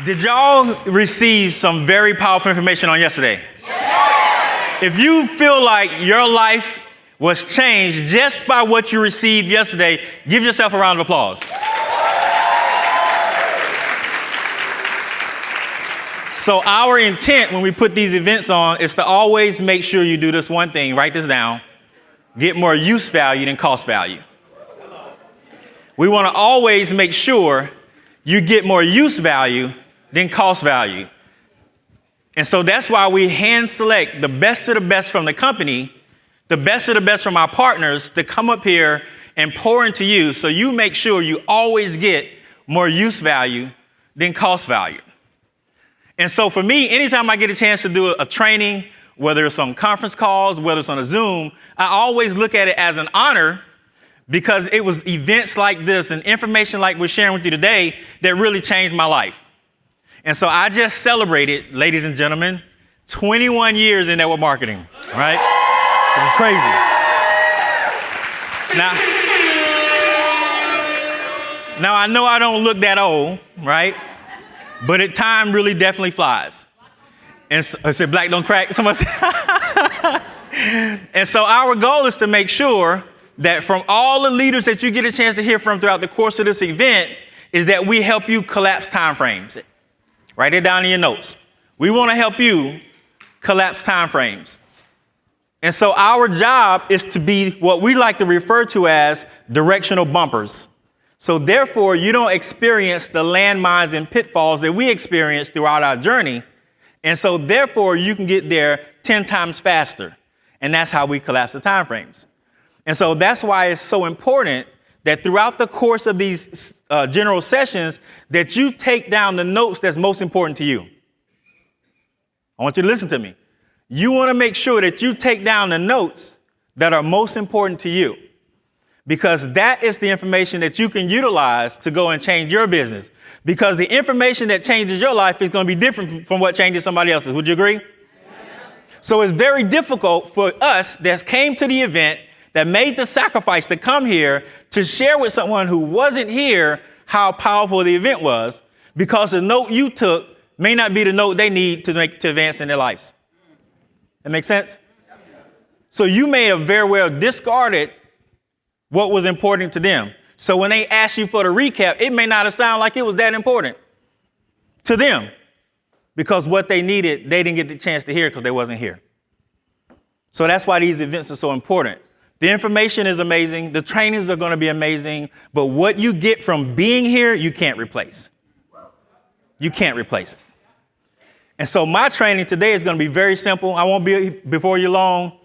Did y'all receive some very powerful information on yesterday? Yes. If you feel like your life was changed just by what you received yesterday, give yourself a round of applause. So our intent when we put these events on is to always make sure you do this one thing, write this down, get more use value than cost value. We want to always make sure you get more use value than cost value. And so that's why we hand select the best of the best from the company, the best of the best from our partners to come up here and pour into you so you make sure you always get more use value than cost value. And so for me, anytime I get a chance to do a training, whether it's on conference calls, whether it's on a Zoom, I always look at it as an honor because it was events like this and information like we're sharing with you today that really changed my life. And so I just celebrated, ladies and gentlemen, 21 years in network marketing, right? Which is crazy. Now I know I don't look that old, right? But time really definitely flies. And so, I said, black don't crack. Someone said, and so our goal is to make sure that from all the leaders that you get a chance to hear from throughout the course of this event is that we help you collapse time frames. Write it down in your notes. We want to help you collapse time frames. And so our job is to be what we like to refer to as directional bumpers. So therefore, you don't experience the landmines and pitfalls that we experience throughout our journey. And so therefore, you can get there 10 times faster. And that's how we collapse the time frames. And so that's why it's so important that throughout the course of these general sessions, that you take down the notes that's most important to you. I want you to listen to me. You want to make sure that you take down the notes that are most important to you, because that is the information that you can utilize to go and change your business. Because the information that changes your life is going to be different from what changes somebody else's. Would you agree? Yes. So it's very difficult for us that came to the event, that made the sacrifice to come here to share with someone who wasn't here how powerful the event was, because the note you took may not be the note they need to advance in their lives. That makes sense? So you may have very well discarded what was important to them. So when they ask you for the recap, it may not have sounded like it was that important to them, because what they needed, they didn't get the chance to hear because they wasn't here. So that's why these events are so important. The information is amazing. The trainings are going to be amazing. But what you get from being here, you can't replace. You can't replace it. And so my training today is going to be very simple. I won't be before you long.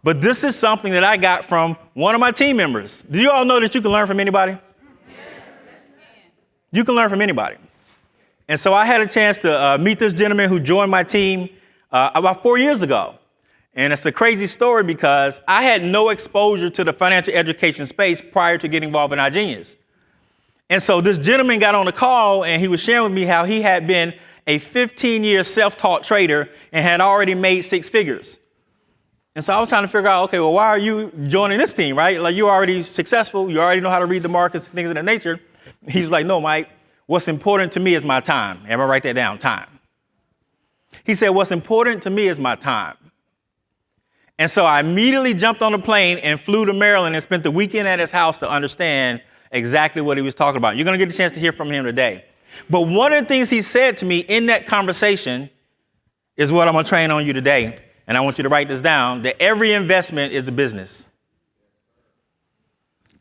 But this is something that I got from one of my team members. Do you all know that you can learn from anybody? You can learn from anybody. And so I had a chance to meet this gentleman who joined my team about 4 years ago. And it's a crazy story because I had no exposure to the financial education space prior to getting involved in iGenius. And so this gentleman got on the call and he was sharing with me how he had been a 15-year self-taught trader and had already made 6 figures. And so I was trying to figure out, okay, well, why are you joining this team, right? Like, you're already successful. You already know how to read the markets and things of that nature. He's like, no, Mike, what's important to me is my time. Everybody write that down, time. He said, what's important to me is my time. And so I immediately jumped on a plane and flew to Maryland and spent the weekend at his house to understand exactly what he was talking about. You're going to get a chance to hear from him today. But one of the things he said to me in that conversation is what I'm going to train on you today. And I want you to write this down, that every investment is a business.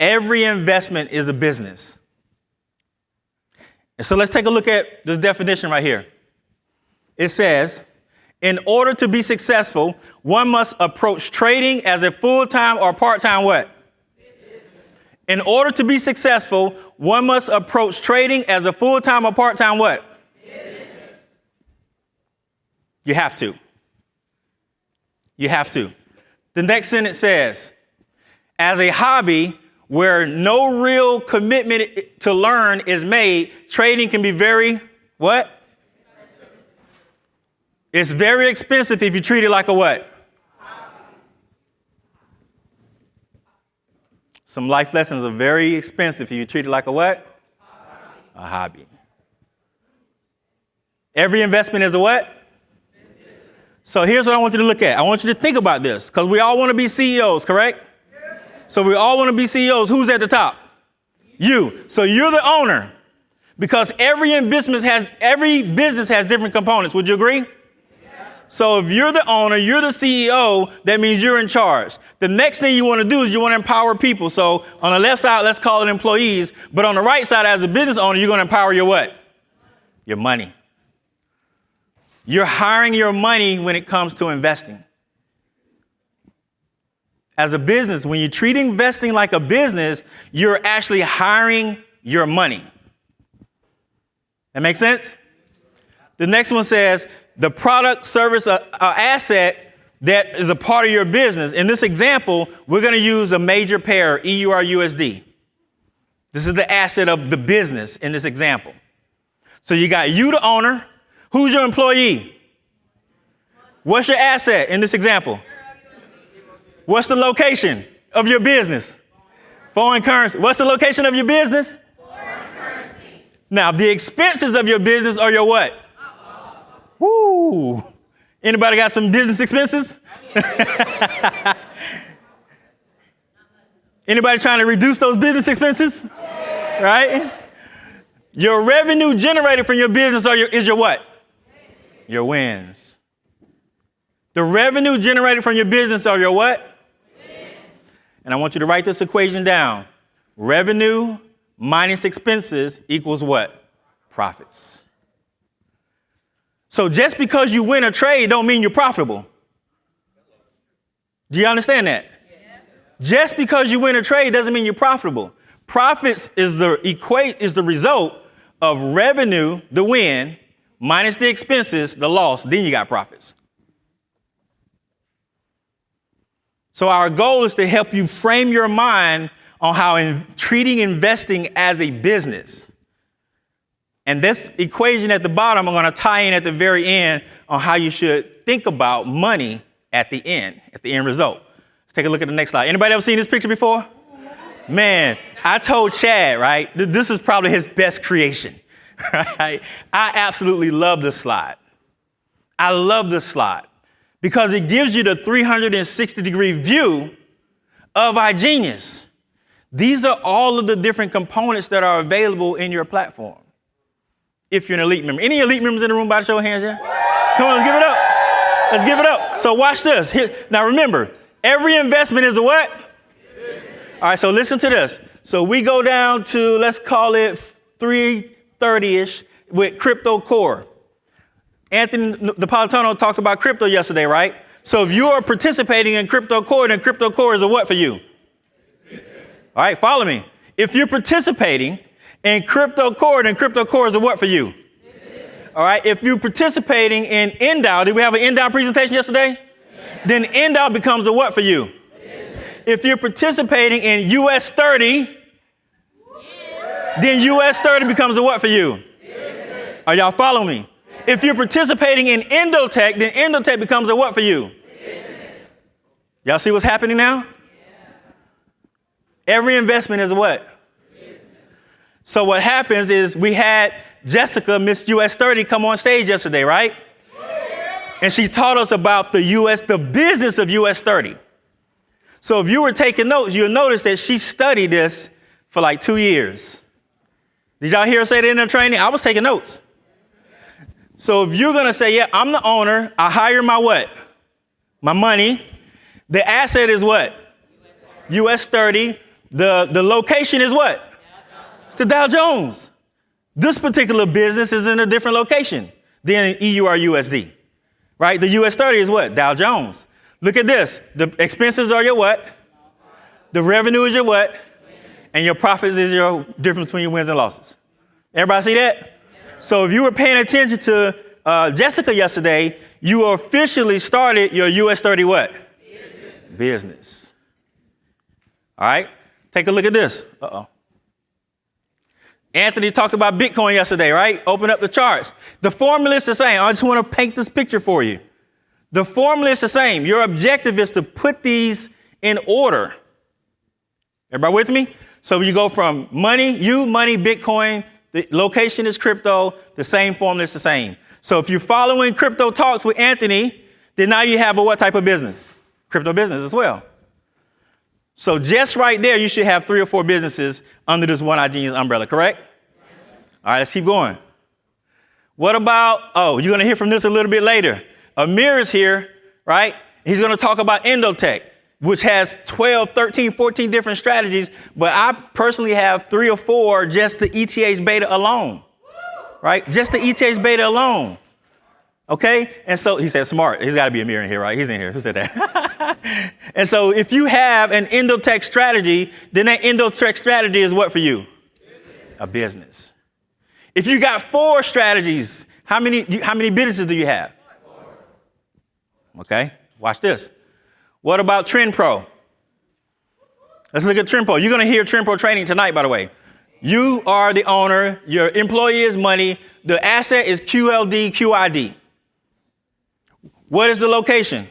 Every investment is a business. And so let's take a look at this definition right here. It says, in order to be successful, one must approach trading as a full-time or part-time what? In order to be successful, one must approach trading as a full-time or part-time what? You have to. You have to. The next sentence says, as a hobby where no real commitment to learn is made, trading can be very, what? It's very expensive if you treat it like a what? Some life lessons are very expensive if you treat it like a what? A hobby. Every investment is a what? So here's what I want you to look at. I want you to think about this because we all want to be CEOs, correct? So we all want to be CEOs. Who's at the top? You. So you're the owner because every business has different components. Would you agree? So if you're the owner, you're the CEO, that means you're in charge. The next thing you want to do is you want to empower people. So on the left side, let's call it employees. But on the right side, as a business owner, you're going to empower your what? Your money. You're hiring your money when it comes to investing. As a business, when you treat investing like a business, you're actually hiring your money. That makes sense? The next one says the product, service, asset that is a part of your business. In this example, we're going to use a major pair, EURUSD. This is the asset of the business in this example. So you got you, the owner. Who's your employee? What's your asset in this example? What's the location of your business? Foreign currency. What's the location of your business? Foreign currency. Now, the expenses of your business are your what? Woo. Anybody got some business expenses? Anybody trying to reduce those business expenses? Right? Your revenue generated from your business is your what? Your wins. The revenue generated from your business are your what? And I want you to write this equation down. Revenue minus expenses equals what? Profits. So just because you win a trade don't mean you're profitable. Do you understand that? Yeah. Just because you win a trade doesn't mean you're profitable. Profits is the result of revenue, the win, minus the expenses, the loss. Then you got profits. So our goal is to help you frame your mind on how treating investing as a business. And this equation at the bottom, I'm going to tie in at the very end on how you should think about money at the end result. Let's take a look at the next slide. Anybody ever seen this picture before? Man, I told Chad, right, this is probably his best creation. Right? I absolutely love this slide. I love this slide because it gives you the 360-degree view of iGenius. These are all of the different components that are available in your platform. If you're an elite member. Any elite members in the room by the show of hands, yeah? Come on, let's give it up. Let's give it up. So watch this. Now remember, every investment is a what? All right, so listen to this. So we go down to, let's call it 330-ish with Crypto Core. Anthony Napolitano talked about crypto yesterday, right? So if you are participating in Crypto Core, then Crypto Core is a what for you? All right, follow me. If you're participating in Crypto Core, then Crypto Core is a what for you? All right, if you're participating in NDAO, did we have an NDAO presentation yesterday? Then NDAO becomes a what for you? If you're participating in US 30, then US 30 becomes a what for you? Are y'all following me? If you're participating in Endotech, then Endotech becomes a what for you? Y'all see what's happening now? Every investment is a what? So what happens is we had Jessica, Miss US 30, come on stage yesterday, right? And she taught us about the business of US 30. So if you were taking notes, you'll notice that she studied this for like 2 years. Did y'all hear her say that in her training? I was taking notes. So if you're going to say, yeah, I'm the owner, I hire my what? My money. The asset is what? US 30. The location is what? It's the Dow Jones. This particular business is in a different location than EURUSD, right? The US 30 is what? Dow Jones. Look at this. The expenses are your what? The revenue is your what? And your profits is your difference between your wins and losses. Everybody see that? So if you were paying attention to Jessica yesterday, you officially started your US 30 what? Business. All right? Take a look at this. Uh-oh. Anthony talked about Bitcoin yesterday, right? Open up the charts. The formula is the same. I just want to paint this picture for you. The formula is the same. Your objective is to put these in order. Everybody with me? So you go from money, Bitcoin, The location is crypto. The same formula is the same. So if you're following Crypto Talks with Anthony, then now you have a what type of business? Crypto business as well. So just right there, you should have 3 or 4 businesses under this One iGenius umbrella, correct? All right, let's keep going. What about, you're going to hear from this a little bit later. Amir is here, right? He's going to talk about Endotech, which has 12, 13, 14 different strategies, but I personally have 3 or 4 just the ETH beta alone, right? Just the ETH beta alone. Okay? And so he said smart. He's got to be Amir in here, right? He's in here. Who said that? And so if you have an Endotech strategy, then that Endotech strategy is what for you? A business. If you got 4 strategies, how many businesses do you have? Okay, watch this. What about Trend Pro? Let's look at Trend Pro. You're going to hear Trend Pro training tonight, by the way. You are the owner. Your employee is money. The asset is QLD, QID. What is the location?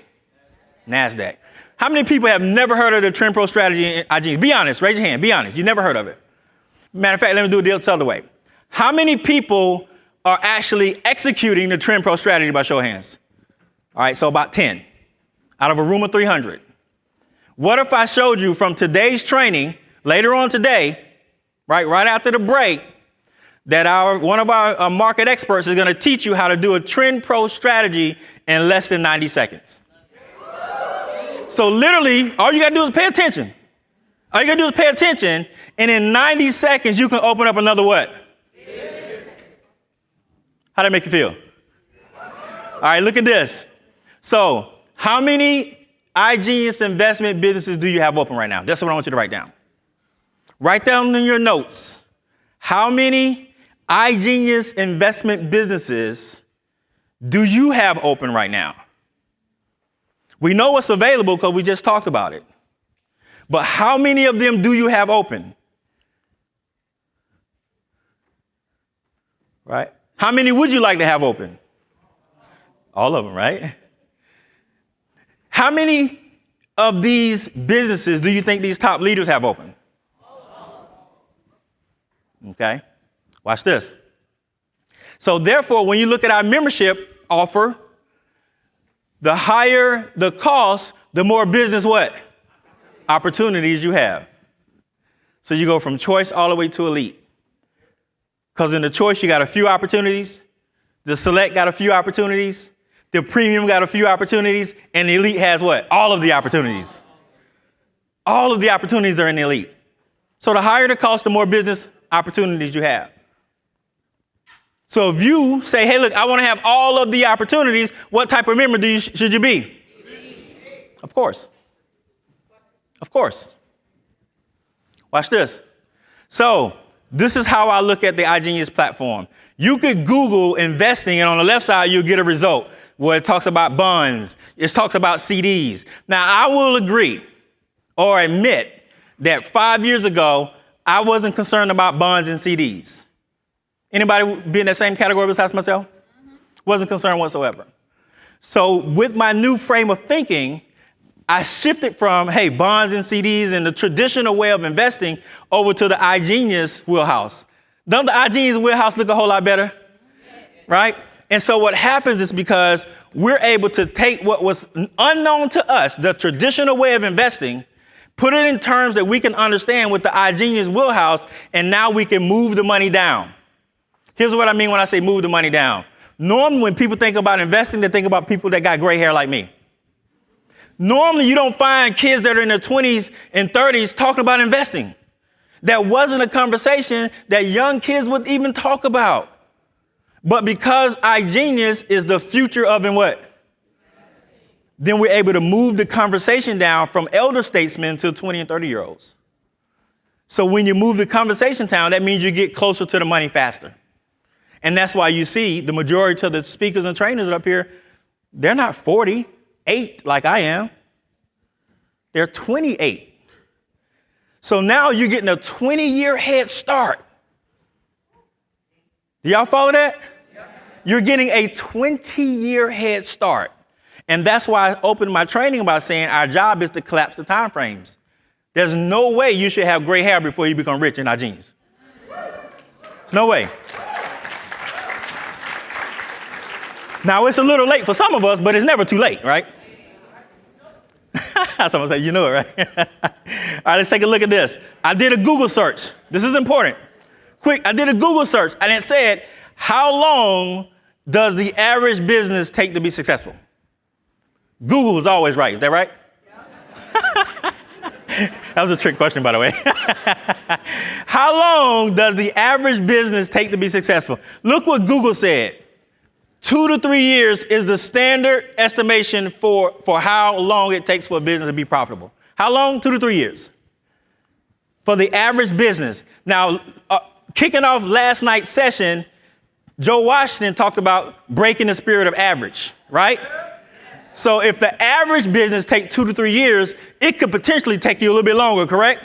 NASDAQ. How many people have never heard of the Trend Pro strategy in iGenius? Be honest. Raise your hand. Be honest. You never heard of it. Matter of fact, let me do it the other way. How many people are actually executing the Trend Pro strategy by show of hands? All right, so about 10 out of a room of 300. What if I showed you from today's training, later on today, right after the break, that one of our market experts is going to teach you how to do a Trend Pro strategy in less than 90 seconds. So literally, all you got to do is pay attention. All you got to do is pay attention, and in 90 seconds, you can open up another what? How'd that make you feel? All right, look at this. So how many iGenius investment businesses do you have open right now? That's what I want you to write down. Write down in your notes. How many iGenius investment businesses do you have open right now? We know what's available because we just talked about it. But how many of them do you have open? Right? How many would you like to have open? All of them, right? How many of these businesses do you think these top leaders have open? Okay, watch this. So therefore, when you look at our membership offer, the higher the cost, the more business what? Opportunities you have. So you go from choice all the way to elite. Because in the choice, you got a few opportunities. The select got a few opportunities. The premium got a few opportunities. And the elite has what? All of the opportunities. All of the opportunities are in the elite. So the higher the cost, the more business opportunities you have. So if you say, hey, look, I want to have all of the opportunities, what type of member should you be? Of course. Of course. Watch this. So this is how I look at the iGenius platform. You could Google investing, and on the left side, you'll get a result where it talks about bonds. It talks about CDs. Now, I will agree or admit that 5 years ago, I wasn't concerned about bonds and CDs. Anybody be in that same category besides myself? Wasn't concerned whatsoever. So with my new frame of thinking, I shifted from, hey, bonds and CDs and the traditional way of investing over to the iGenius wheelhouse. Doesn't the iGenius wheelhouse look a whole lot better? Right? And so what happens is because we're able to take what was unknown to us, the traditional way of investing, put it in terms that we can understand with the iGenius wheelhouse, and now we can move the money down. Here's what I mean when I say move the money down. Normally, when people think about investing, they think about people that got gray hair like me. Normally, you don't find kids that are in their 20s and 30s talking about investing. That wasn't a conversation that young kids would even talk about. But because iGenius is the future of and what? Then we're able to move the conversation down from elder statesmen to 20 and 30-year-olds. So when you move the conversation down, that means you get closer to the money faster. And that's why you see the majority of the speakers and trainers up here, they're not 48 like I am. They're 28. So now you're getting a 20-year head start. Do y'all follow that? You're getting a 20-year head start. And that's why I opened my training by saying our job is to collapse the time frames. There's no way you should have gray hair before you become rich in iGenius. No way. Now, it's a little late for some of us, but it's never too late, right? Someone say, you know it, right? All right, let's take a look at this. I did a Google search. This is important. Quick, I did a Google search, and it said, how long does the average business take to be successful? Google is always right. Is that right? That was a trick question, by the way. How long does the average business take to be successful? Look what Google said. 2 to 3 years is the standard estimation for how long it takes for a business to be profitable. How long? 2 to 3 years. For the average business. Now, kicking off last night's session, Joe Washington talked about breaking the spirit of average, right? So if the average business takes 2 to 3 years, it could potentially take you a little bit longer, correct?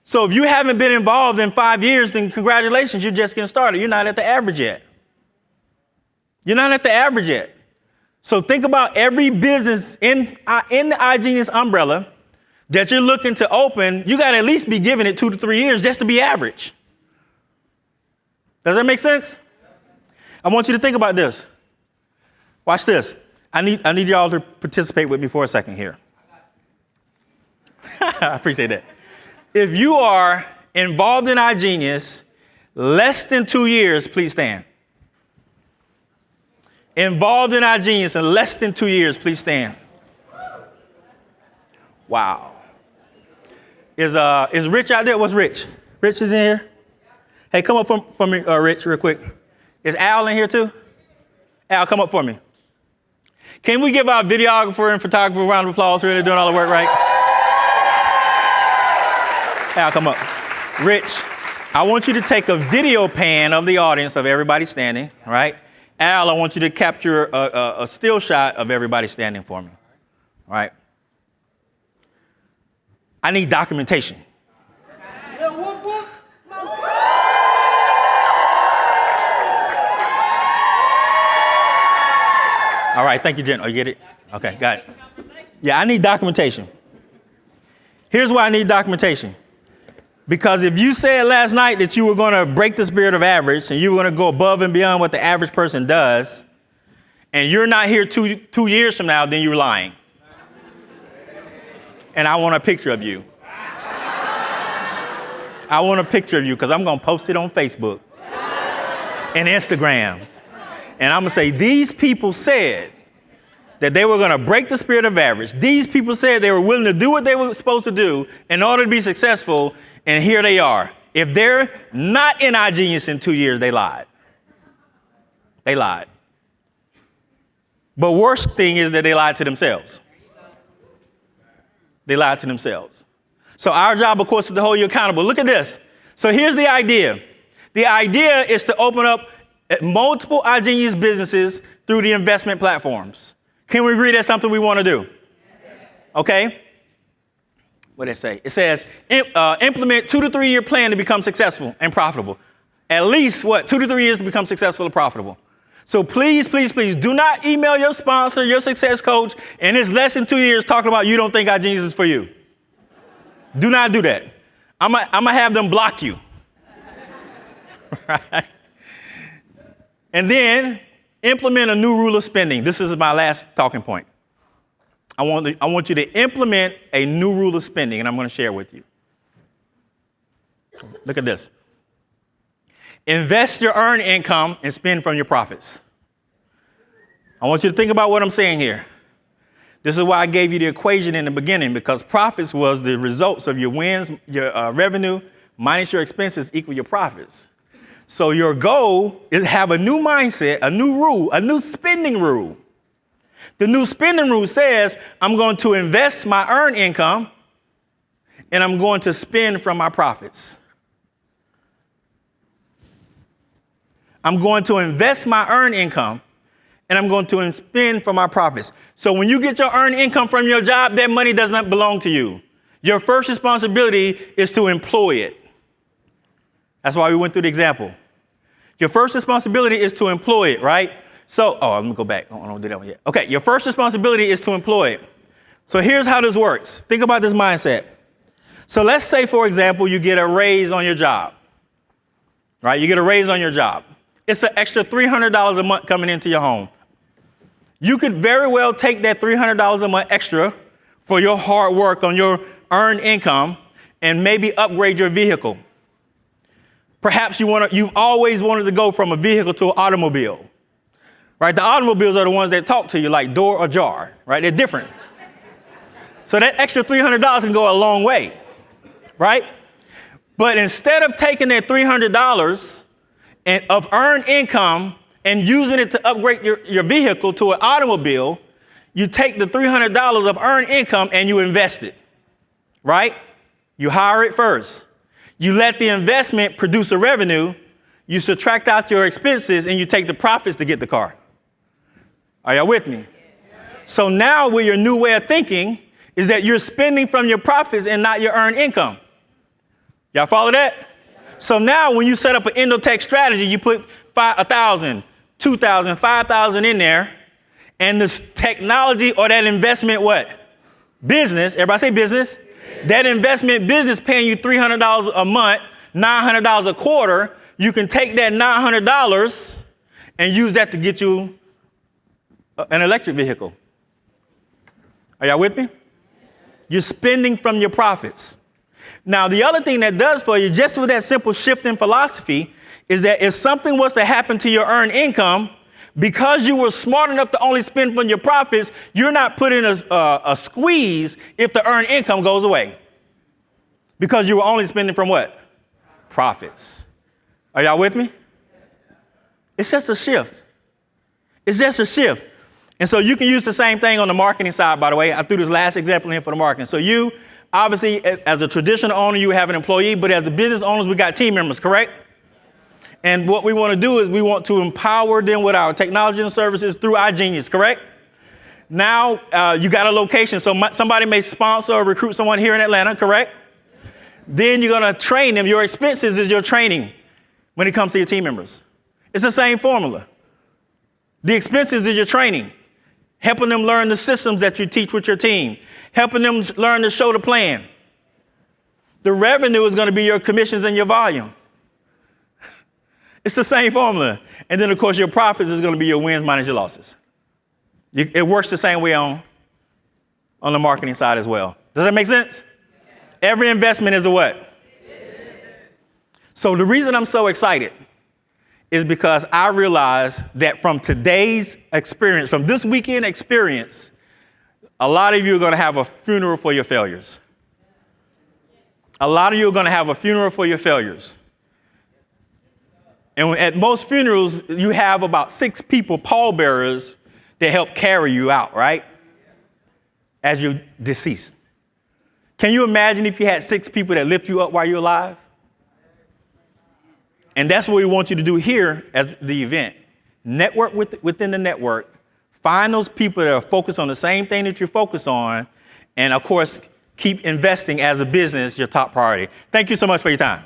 So if you haven't been involved in 5 years, then congratulations, you're just getting started. You're not at the average yet. You're not at the average yet. So think about every business in the iGenius umbrella that you're looking to open. You got to at least be giving it 2 to 3 years just to be average. Does that make sense? I want you to think about this. Watch this. I need y'all to participate with me for a second here. I appreciate that. If you are involved in iGenius less than 2 years, please stand. Involved in iGenius in less than 2 years, please stand. Wow. Is Rich out there? What's Rich? Rich is in here? Hey, come up for me, Rich, real quick. Is Al in here too? Al, come up for me. Can we give our videographer and photographer a round of applause for really doing all the work right? Al, come up. Rich, I want you to take a video pan of the audience of everybody standing, right? Al, I want you to capture a still shot of everybody standing for me, all right? I need documentation. All right, thank you, Jen. Oh, you get it? Okay, got it. Yeah, I need documentation. Here's why I need documentation. Because if you said last night that you were going to break the spirit of average and you were going to go above and beyond what the average person does, and you're not here two years from now, then you're lying. And I want a picture of you. I want a picture of you because I'm going to post it on Facebook and Instagram. And I'm going to say, these people said that they were going to break the spirit of average. These people said they were willing to do what they were supposed to do in order to be successful. And here they are. If they're not in iGenius in 2 years, they lied. They lied. But worst thing is that they lied to themselves. They lied to themselves. So our job, of course, is to hold you accountable. Look at this. So here's the idea. The idea is to open up multiple iGenius businesses through the investment platforms. Can we agree that's something we want to do? Okay. What did it say? It says, implement 2 to 3 year plan to become successful and profitable. At least, 2 to 3 years to become successful and profitable. So please, please, please do not email your sponsor, your success coach, and it's less than 2 years talking about you don't think iGenius is for you. Do not do that. I'm gonna have them block you. Right? And then implement a new rule of spending. This is my last talking point. I want you to implement a new rule of spending, and I'm going to share with you. Look at this. Invest your earned income and spend from your profits. I want you to think about what I'm saying here. This is why I gave you the equation in the beginning, because profits was the results of your wins, your revenue minus your expenses equal your profits. So your goal is to have a new mindset, a new rule, a new spending rule. The new spending rule says I'm going to invest my earned income and I'm going to spend from my profits. I'm going to invest my earned income and I'm going to spend from my profits. So when you get your earned income from your job, that money does not belong to you. Your first responsibility is to employ it. That's why we went through the example. Your first responsibility is to employ it, right? So, let me go back. I don't do that one yet. Okay, your first responsibility is to employ it. So here's how this works. Think about this mindset. So let's say, for example, you get a raise on your job. right? You get a raise on your job. It's an extra $300 a month coming into your home. You could very well take that $300 a month extra for your hard work on your earned income and maybe upgrade your vehicle. Perhaps you've always wanted to go from a vehicle to an automobile, right? The automobiles are the ones that talk to you like door ajar, right? They're different. So that extra $300 can go a long way, right? But instead of taking that $300 of earned income and using it to upgrade your vehicle to an automobile, you take the $300 of earned income and you invest it, right? You hire it first. You let the investment produce a revenue. You subtract out your expenses and you take the profits to get the car. Are y'all with me? So now with your new way of thinking is that you're spending from your profits and not your earned income. Y'all follow that? So now when you set up an Endotech strategy, you put 1,000, 2,000, 5,000 in there, and this technology or that investment, what? Business, everybody say business. That investment business paying you $300 a month, $900 a quarter, you can take that $900 and use that to get you an electric vehicle. Are y'all with me? You're spending from your profits. Now, the other thing that does for you, just with that simple shift in philosophy, is that if something was to happen to your earned income, because you were smart enough to only spend from your profits, you're not put in a squeeze if the earned income goes away. Because you were only spending from what? Profits. Are y'all with me? It's just a shift. It's just a shift. And so you can use the same thing on the marketing side, by the way. I threw this last example in for the marketing. So you, obviously, as a traditional owner, you have an employee, but as a business owners, we got team members, correct? And what we want to do is we want to empower them with our technology and services through our genius, correct? Now you got a location. So somebody may sponsor or recruit someone here in Atlanta, correct? Then you're going to train them. Your expenses is your training when it comes to your team members. It's the same formula. The expenses is your training, helping them learn the systems that you teach with your team, helping them learn to show the plan. The revenue is going to be your commissions and your volume. It's the same formula. And then, of course, your profits is going to be your wins minus your losses. It works the same way on the marketing side as well. Does that make sense? Every investment is a what? So the reason I'm so excited is because I realize that from today's experience, from this weekend experience, a lot of you are going to have a funeral for your failures. A lot of you are going to have a funeral for your failures. And at most funerals, you have about 6 people, pallbearers, that help carry you out, right? As you're deceased. Can you imagine if you had 6 people that lift you up while you're alive? And that's what we want you to do here as the event. Network within the network. Find those people that are focused on the same thing that you're focused on. And, of course, keep investing as a business your top priority. Thank you so much for your time.